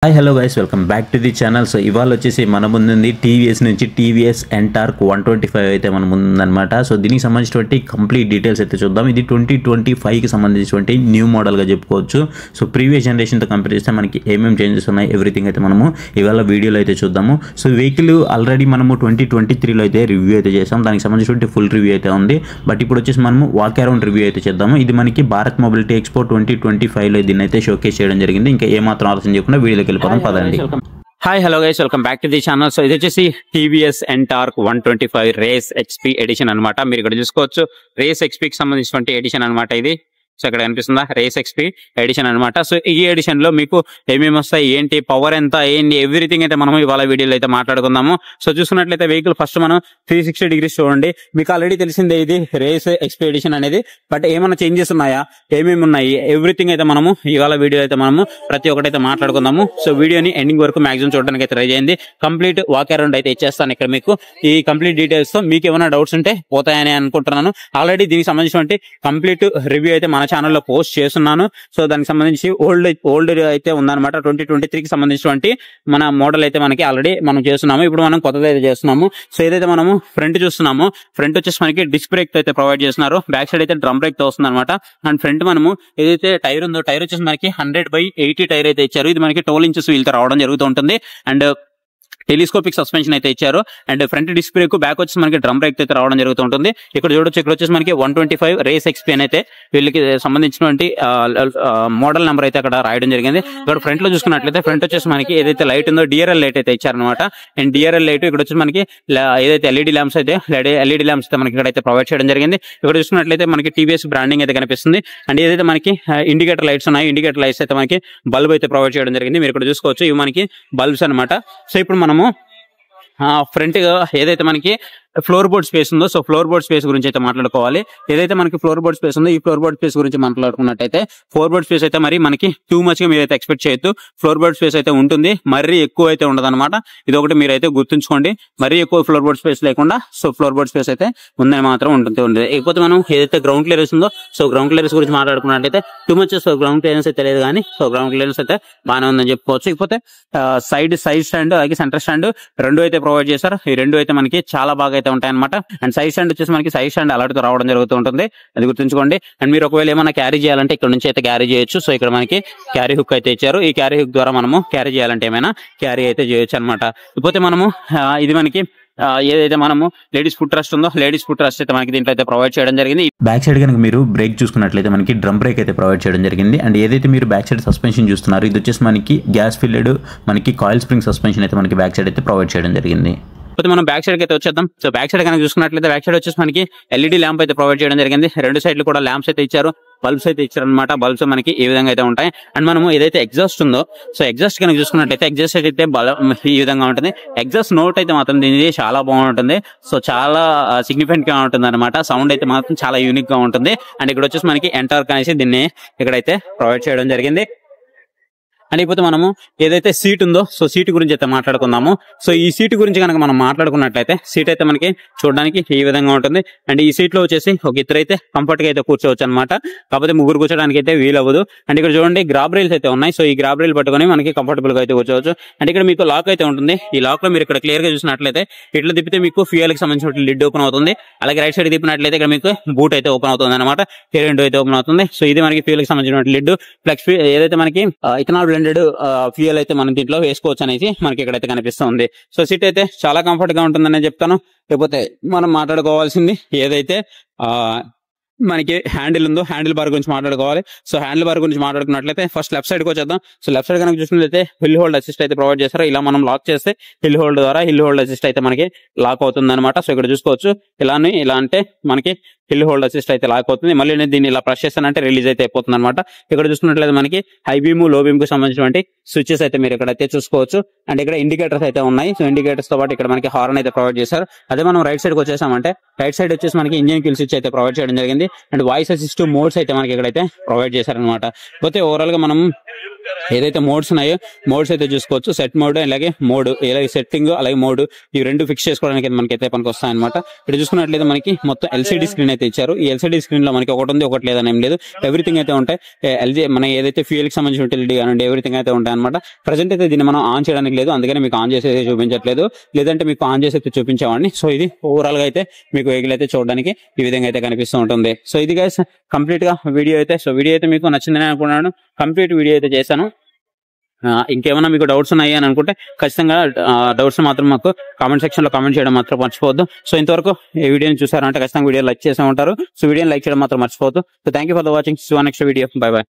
Hi hello guys welcome back to the channel. So ఇవాళ వచ్చేసి మన ముందుంది టీవీఎస్ నుంచి టీవీఎస్ ఎంటార్క్ 125 అయితే మన ముందుందనమాట. సో దీనికి సంబంధించినటువంటి కంప్లీట్ డీటెయిల్స్ అయితే చూద్దాం. ఇది 2025కి సంబంధించినటువంటి న్యూ మోడల్గా చెప్పుకోవచ్చు. సో ప్రీవియస్ జనరేషన్తో కంపేర్ చేస్తే మనకి ఏమేమి చేంజెస్ ఉన్నాయి ఎవ్రీథింగ్ అయితే మనము ఇవాళ వీడియోలో అయితే చూద్దాము. సో వెహికల్ ఆల్రెడీ మనము 2023లో అయితే రివ్యూ అయితే చేసాం. దానికి సంబంధించినటువంటి ఫుల్ రివ్యూ అయితే ఉంది. బట్ ఇప్పుడు వచ్చేసి మనము వాక్ అరౌండ్ రివ్యూ అయితే చేద్దాము. ఇది మనకి భారత్ మొబిలిటీ ఎక్స్పో 2025లో దీన్ని అయితే షోకేస్ చేయడం జరిగింది. ఇంకా ఏమాత్రం ఆలోచన చేయకుండా వీడియోకి వెళ్ళిపోదాం పదండి. Hi hello guys welcome back to the channel. So ఇది వచ్చేసి TVS Ntorq 125 race XP edition అనమాట. మీరు ఇక్కడ చూసుకోవచ్చు రేస్ ఎక్స్పీకి సంబంధించినటువంటి ఎడిషన్ అనమాట ఇది. సో ఇక్కడ కనిపిస్తుందా రేస్ ఎక్స్పీ ఎడిషన్ అనమాట. సో ఈ ఎడిషన్ లో మీకు ఏమేమి వస్తాయి, ఏంటి, పవర్ ఎంత, ఏంటి, ఎవ్రీథింగ్ అయితే మనం ఇవాళ వీడియోలో అయితే మాట్లాడుకుందాము. సో చూసుకున్నట్లయితే వెహికల్ ఫస్ట్ మనం 360 డిగ్రీస్ చూడండి. మీకు ఆల్రెడీ తెలిసిందే ఇది రేస్ ఎక్స్పీ ఎడిషన్ అనేది. బట్ ఏమైనా చేంజెస్ ఉన్నాయా, ఏమేమి ఉన్నాయి, ఎవ్రీథింగ్ అయితే మనము ఇవాళ వీడియో అయితే మనము ప్రతి ఒక్కటైతే మాట్లాడుకుందాము. సో వీడియోని ఎండింగ్ వరకు మాక్సిమం చూడడానికి అయితే ట్రై చేయండి. కంప్లీట్ వాక్ అరౌండ్ అయితే ఇచ్చేస్తాను ఇక్కడ మీకు ఈ కంప్లీట్ డీటెయిల్స్ తో. మీకు ఏమైనా డౌట్స్ ఉంటే పోతాయని అనుకుంటున్నాను. ఆల్రెడీ దీనికి సంబంధించినటువంటి కంప్లీట్ రివ్యూ అయితే మన ఛానల్లో పోస్ట్ చేస్తున్నాను. సో దానికి సంబంధించి ఓల్డ్ అయితే ఉందన్నమాట. 2023కి సంబంధించినటువంటి మన మోడల్ అయితే మనకి ఆల్రెడీ మనం చేస్తున్నాము. ఇప్పుడు మనం కొత్తది అయితే చేస్తున్నాము. సో ఏదైతే మనము ఫ్రంట్ చూస్తున్నాము, ఫ్రంట్ వచ్చేసి మనకి డిస్క్ బ్రేక్ అయితే ప్రొవైడ్ చేస్తున్నారు. బ్యాక్ సైడ్ అయితే డ్రమ్ బ్రేక్ తో వస్తుంది అనమాట. అండ్ ఫ్రంట్ మనము ఏదైతే టైర్ ఉందో, టైర్ వచ్చేసి మనకి 100/80 టైర్ అయితే ఇచ్చారు. ఇది మనకి 12 ఇంచెస్ వీల్ తో రావడం జరుగుతూ ఉంటుంది. అండ్ టెలిస్కోపిక్ సస్పెన్షన్ అయితే ఇచ్చారు. And front disc brake, back వచ్చేసి మనకి డ్రమ్ బ్రేక్ అయితే రావడం జరుగుతూ ఉంటుంది. ఇక్కడ చూడొచ్చు, ఇక్కడ వచ్చేసి మనకి 125 రేస్ ఎక్స్పీ అయితే వీళ్ళకి సంబంధించినటువంటి మోడల్ నెంబర్ అయితే అక్కడ రాయడం జరిగింది. ఇక్కడ ఫ్రంట్ లో చూసుకున్నట్లయితే ఫ్రంట్ వచ్చేసి మనకి ఏదైతే లైట్ ఉందో డిఆర్ఎల్ లైట్ అయితే ఇచ్చారనమాట. అండ్ డిఆర్ఎల్ లైట్ ఇక్కడ వచ్చేసి మనకి ఏదైతే ఎల్ఈడి ల్యాంప్స్ అయితే మనకి ఇక్కడైతే ప్రొవైడ్ చేయడం జరిగింది. ఇక్కడ చూసుకున్నట్లయితే మనకి టీవీఎస్ బ్రాండింగ్ అయితే కనిపిస్తుంది. అండ్ ఏదైతే మనకి ఇండికేటర్ లైట్స్ ఉన్నాయి, ఇండికేటర్ లైట్స్ అయితే మనకి బల్బ్ అయితే ప్రొవైడ్ చేయడం జరిగింది. మీరు ఇక్కడ చూసుకోవచ్చు, ఇవి మనకి బల్బ్స్ అనమాట. సో ఇప్పుడు మనము ఫ్రంట్ ఏదైతే మనకి ఫ్లోర్ బోర్డ్ స్పేస్ ఉందో, సో ఫ్లోర్ బోర్డ్ స్పేస్ గురించి అయితే మాట్లాడుకోవాలి. ఏదైతే మనకి ఫ్లోర్ బోర్డ్ స్పేస్ ఉందో, ఈ ఫ్లోర్ బోర్డ్ స్పేస్ గురించి మాట్లాడుకున్నట్టయితే ఫ్లోర్ బోర్డ్ స్పేస్ అయితే మరి మనకి టూ మచ్ గా మీరైతే ఎక్స్పెక్ట్ చేయొద్దు. ఫ్లోర్ బోర్డ్ స్పేస్ అయితే ఉంటుంది, మరీ ఎక్కువ అయితే ఉండదు అనమాట. ఇది ఒకటి మీరైతే గుర్తుంచుకోండి. మరీ ఎక్కువ ఫ్లోర్ బోర్డ్ స్పేస్ లేకుండా సో ఫ్లోర్ బోర్డ్ స్పేస్ అయితే ఉందని మాత్రం ఉంటుంది. ఇకపోతే మనం ఏదైతే గ్రౌండ్ క్లియరెన్స్ ఉందో, సో గ్రౌండ్ క్లియరెన్స్ గురించి మాట్లాడుకున్నట్టయితే టూ మచ్ గ్రౌండ్ క్లియరెన్స్ అయితే లేదు, కానీ సో గ్రౌండ్ క్లియరెన్స్ అయితే బాగానే ఉందని చెప్పుకోవచ్చు. ఇకపోతే సైడ్ స్టాండ్ అలాగే సెంటర్ స్టాండ్ రెండు అయితే ప్రొవైడ్ చేశారు. ఈ రెండు అయితే మనకి చాలా బాగా అయితే ఉంటాయి అనమాట. అండ్ సైడ్ స్టాండ్ వచ్చేసి మనకి సైడ్ స్టాండ్ అలర్ట్తో రావడం జరుగుతూ ఉంటుంది, అది గుర్తుంచుకోండి. అండ్ మీరు ఒకవేళ ఏమైనా క్యారీ చేయాలంటే ఇక్కడ నుంచి అయితే క్యారీ చేయొచ్చు. సో ఇక్కడ మనకి క్యారీ హుక్ అయితే ఇచ్చారు. ఈ క్యారీ హుక్ ద్వారా మనము క్యారీ చేయాలంటే ఏమైనా క్యారీ అయితే చేయొచ్చు అనమాట. ఇకపోతే మనము ఇది మనకి ఏదైతే మనము లేడీస్ ఫుట్ రెస్ట్ ఉందో, లేడీస్ ఫుట్ రెస్ట్ అయితే మనకి దీంట్లో అయితే ప్రొవైడ్ చేయడం జరిగింది. బ్యాక్ సైడ్ కనుక మీరు బ్రేక్ చూసుకున్నట్లయితే మనకి డ్రమ్ బ్రేక్ అయితే ప్రొవైడ్ చేయడం జరిగింది. అండ్ ఏదైతే మీరు బ్యాక్ సైడ్ సస్పెన్షన్ చూస్తున్నారు, ఇది వచ్చేసి మనకి గ్యాస్ ఫిల్డ్ మనకి కాయిల్ స్ప్రింగ్ సస్పెన్షన్ అయితే మనకి బ్యాక్ సైడ్ అయితే ప్రొవైడ్ చేయడం జరిగింది. మనం బ్యాక్ సైడ్ అయితే వచ్చేద్దాం. సో బ్యాక్ సైడ్ కనుక చూసుకున్నట్లయితే బ్యాక్ సైడ్ వచ్చేసి మనకి ఎల్ఈడి ల్యాంప్ అయితే ప్రొవైడ్ చేయడం జరిగింది. రెండు సైడ్లు కూడా ల్యాంప్స్ అయితే ఇచ్చారు, బల్బ్స్ అయితే ఇచ్చారు అనమాట. బల్బ్స్ మనకి ఈ విధంగా అయితే ఉంటాయి. అండ్ మనము ఏదైతే ఎగ్జాస్ట్ ఉందో, సో ఎగ్జాస్ట్ కనుక చూసుకున్నట్లయితే ఎగ్జాస్ట్ అయితే ఈ విధంగా ఉంటుంది. ఎగ్జాస్ట్ నోట్ అయితే మాత్రం దీనిది చాలా బాగుంటుంది. సో చాలా సిగ్నిఫికెంట్ గా ఉంటుంది అనమాట. సౌండ్ అయితే మాత్రం చాలా యూనిక్ గా ఉంటుంది. అండ్ ఇక్కడ వచ్చేసి మనకి ఎంటార్క్ అనేసి దీన్ని ఇక్కడైతే ప్రొవైడ్ చేయడం జరిగింది. అండ్ ఇకపోతే మనము ఏదైతే సీట్ ఉందో, సో సీట్ గురించి అయితే మాట్లాడుకుందాము. సో ఈ సీట్ గురించి కనుక మనం మాట్లాడుకున్నట్లయితే సీట్ అయితే మనకి చూడడానికి ఈ విధంగా ఉంటుంది. అండ్ ఈ సీట్ లో వచ్చేసి ఒక ఇద్దరు అయితే కంఫర్ట్ గా అయితే కూర్చోవచ్చు అనమాట. కాకపోతే ముగ్గురు కూర్చోడానికి అయితే వీలవ్వదు. అండ్ ఇక్కడ చూడండి గ్రాబ్ రైల్స్ అయితే ఉన్నాయి. సో ఈ గ్రాబ్ రైల్ పట్టుకొని మనకి కంఫర్టబుల్ గా అయితే కూర్చోవచ్చు. అండ్ ఇక్కడ మీకు లాక్ అయితే ఉంటుంది. ఈ లాక్ లో మీరు ఇక్కడ క్లియర్ గా చూసినట్లయితే ఇట్లా తిప్పితే మీకు ఫ్యూయల్ కి సంబంధించిన లిడ్ ఓపెన్ అవుతుంది. అలాగే రైట్ సైడ్ తిప్పినట్లయితే ఇక్కడ మీకు బూట్ అయితే ఓపెన్ అవుతుంది అనమాట. రెండు అయితే ఓపెన్ అవుతుంది. సో ఇది మనకి ఫ్యూయల్ కి సంబంధించిన లిడ్. ప్లస్ ఏదైతే మనకి ఇథనాల్ ఫ్యూయల్ అయితే మనం దీంట్లో వేసుకోవచ్చు అనేసి మనకి ఇక్కడైతే కనిపిస్తుంది. సో సీట్ అయితే చాలా కంఫర్ట్ గా ఉంటుందని చెప్తాను. లేకపోతే మనం మాట్లాడుకోవాల్సింది ఏదైతే మనకి హ్యాండిల్ ఉందో, హ్యాండిల్ బార్ గురించి మాట్లాడుకోవాలి. సో హ్యాండిల్ బార్ గురించి మాట్లాడుకున్నట్లయితే ఫస్ట్ లెఫ్ట్ సైడ్ కి వచ్చేద్దాం. సో లెఫ్ట్ సైడ్ కనుక చూసినట్లయితే హిల్ హోల్డ్ అసిస్ట్ అయితే ప్రొవైడ్ చేస్తారు. ఇలా మనం లాక్ చేస్తే హిల్ హోల్డ్ ద్వారా హిల్ హోల్డ్ అసిస్ట్ అయితే మనకి లాక్ అవుతుంది అనమాట. సో ఇక్కడ చూసుకోవచ్చు, ఇలా అంటే మనకి హిల్ హోల్డ్ అసిస్ట్ అయితే లాక్ అవుతుంది. మళ్ళీ నేను దీన్ని ఇలా ప్రెస్ చేస్తానంటే రిలీజ్ అయితే అయిపోతుంది అనమాట. ఇక్కడ చూసుకున్నట్లయితే మనకి హై బీమ్, లో బీమ్ కు సంబంధించినటువంటి స్విచెస్ అయితే మీరు ఇక్కడైతే చూసుకోవచ్చు. అండ్ ఇక్కడ ఇండికేటర్స్ అయితే ఉన్నాయి. సో ఇండికేటర్స్ తో పాటు ఇక్కడ మనకి హార్న్ అయితే ప్రొవైడ్ చేశారు. అదే మనం రైట్ సైడ్ కి వచ్చేసామంటే రైట్ సైడ్ వచ్చేసి మనకి ఇంజిన్ కిల్ స్విచ్ అయితే ప్రొవైడ్ చేయడం జరిగింది. అండ్ వాయిస్ అసిస్ట్ మోడ్స్ అయితే మనకి ఇక్కడైతే ప్రొవైడ్ చేశారనమాట. పోతే ఓవరాల్ గా మనం ఏదైతే మోడ్స్ ఉన్నాయో మోడ్స్ అయితే చూసుకోవచ్చు. సెట్ మోడ్ అలాగే మోడ్, ఇలాగే సెట్టింగ్ అలాగే మోడ్, ఈ రెండు ఫిక్స్ చేసుకోవడానికి మనకైతే పనికి వస్తాయి అనమాట. ఇక్కడ చూసుకున్నట్లయితే మనకి మొత్తం ఎల్సిడి స్క్రీన్ అయితే ఇచ్చారు. ఈ ఎల్సిడి స్క్రీన్ లో మనకి ఒకటి ఉంది ఒకటి లేదని ఏం లేదు, ఎవ్రీథింగ్ అయితే ఉంటాయి. ఎల్జీ మన ఏదైతే ఫ్యూయల్ కి సంబంధించిన యూటిలిటీ కానివ్వండి ఎవ్రీథింగ్ అయితే ఉంటాయి అనమాట. ప్రజెంట్ అయితే దీన్ని మనం ఆన్ చేయడానికి లేదు, అందుకని మీకు ఆన్ చేసి అయితే చూపించట్లేదు, లేదంటే మీకు ఆన్ చేసి అయితే చూపించేవాడిని. సో ఇది ఓవరాల్ గా అయితే మీకు వెహికల్ అయితే చూడడానికి ఈ విధంగా అయితే కనిపిస్తూ ఉంటుంది. సో ఇది గైస్ కంప్లీట్ గా వీడియో అయితే. సో వీడియో అయితే మీకు నచ్చిందని అనుకున్నాను, కంప్లీట్ వీడియో అయితే చేశాను. ఇంకేమైనా మీకు డౌట్స్ ఉన్నాయి అని అనుకుంటే ఖచ్చితంగా డౌట్స్ మాత్రం మాకు కామెంట్ సెక్షన్ లో కామెంట్ చేయడం మాత్రం మర్చిపోవద్దు. సో ఇంతవరకు ఈ వీడియోని చూసారంటే ఖచ్చితంగా వీడియో లైక్ చేసే ఉంటారు. సో వీడియోని లైక్ చేయడం మాత్రం మర్చిపోవద్దు. So thank you for the watching. Next video. By by.